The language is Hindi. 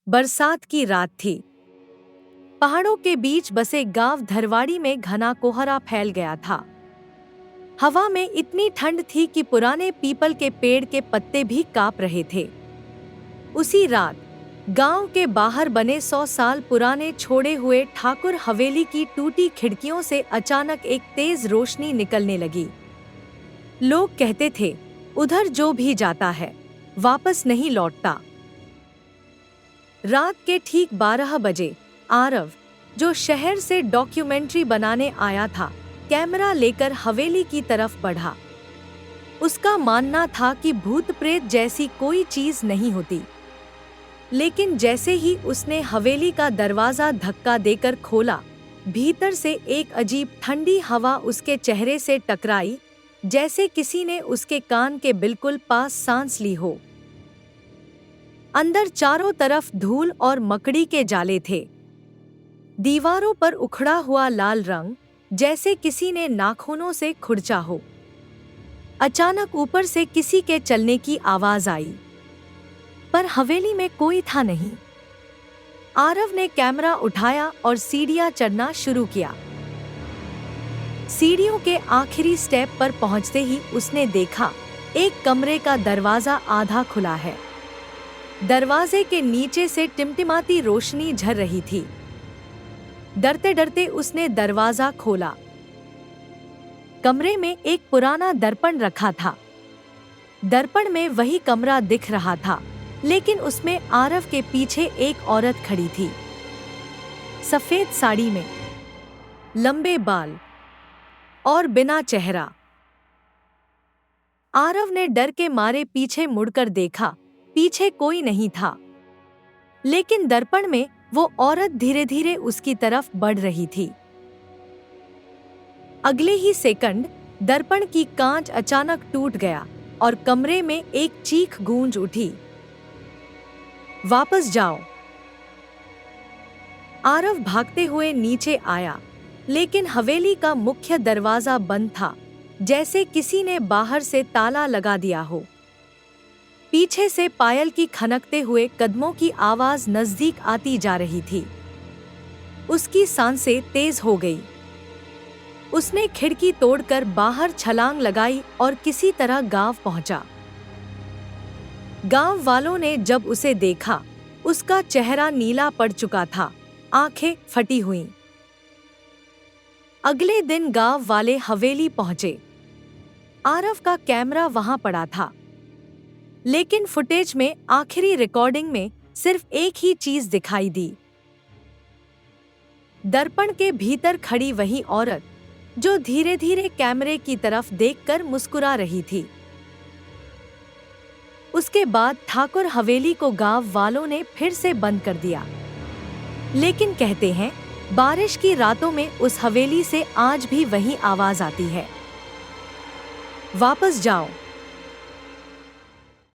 बरसात की रात थी। पहाड़ों के बीच बसे गांव धरवाड़ी में घना कोहरा फैल गया था। हवा में इतनी ठंड थी कि पुराने पीपल के पेड़ के पत्ते भी कांप रहे थे। उसी रात गांव के बाहर बने 100 साल पुराने छोड़े हुए ठाकुर हवेली की टूटी खिड़कियों से अचानक एक तेज रोशनी निकलने लगी। लोग कहते थे, उधर जो भी जाता है वापस नहीं लौटता। रात के ठीक 12 बजे आरव, जो शहर से डॉक्यूमेंट्री बनाने आया था, कैमरा लेकर हवेली की तरफ बढ़ा। उसका मानना था कि भूत प्रेत जैसी कोई चीज नहीं होती। लेकिन जैसे ही उसने हवेली का दरवाजा धक्का देकर खोला, भीतर से एक अजीब ठंडी हवा उसके चेहरे से टकराई, जैसे किसी ने उसके कान के बिल्कुल पास सांस ली हो। अंदर चारों तरफ धूल और मकड़ी के जाले थे। दीवारों पर उखड़ा हुआ लाल रंग, जैसे किसी ने नाखूनों से खुरचा हो। अचानक ऊपर से किसी के चलने की आवाज आई, पर हवेली में कोई था नहीं। आरव ने कैमरा उठाया और सीढ़ियां चढ़ना शुरू किया। सीढ़ियों के आखिरी स्टेप पर पहुंचते ही उसने देखा, एक कमरे का दरवाजा आधा खुला है। दरवाजे के नीचे से टिमटिमाती रोशनी झर रही थी। डरते डरते उसने दरवाजा खोला। कमरे में एक पुराना दर्पण रखा था। दर्पण में वही कमरा दिख रहा था, लेकिन उसमें आरव के पीछे एक औरत खड़ी थी, सफेद साड़ी में, लंबे बाल और बिना चेहरा। आरव ने डर के मारे पीछे मुड़कर देखा। पीछे कोई नहीं था, लेकिन दर्पण में वो औरत धीरे धीरे उसकी तरफ बढ़ रही थी। अगले ही सेकंड दर्पण की कांच अचानक टूट गया और कमरे में एक चीख गूंज उठी, वापस जाओ। आरव भागते हुए नीचे आया, लेकिन हवेली का मुख्य दरवाजा बंद था, जैसे किसी ने बाहर से ताला लगा दिया हो। पीछे से पायल की खनकते हुए कदमों की आवाज नजदीक आती जा रही थी। उसकी सांसें तेज हो गई। उसने खिड़की तोड़कर बाहर छलांग लगाई और किसी तरह गांव पहुंचा। गांव वालों ने जब उसे देखा, उसका चेहरा नीला पड़ चुका था, आंखें फटी हुईं। अगले दिन गांव वाले हवेली पहुंचे। आरव का कैमरा वहां पड़ा था, लेकिन फुटेज में आखिरी रिकॉर्डिंग में सिर्फ एक ही चीज दिखाई दी, दर्पण के भीतर खड़ी वही औरत, जो धीरे धीरे कैमरे की तरफ देखकर मुस्कुरा रही थी। उसके बाद ठाकुर हवेली को गांव वालों ने फिर से बंद कर दिया। लेकिन कहते हैं, बारिश की रातों में उस हवेली से आज भी वही आवाज आती है, वापस जाओ।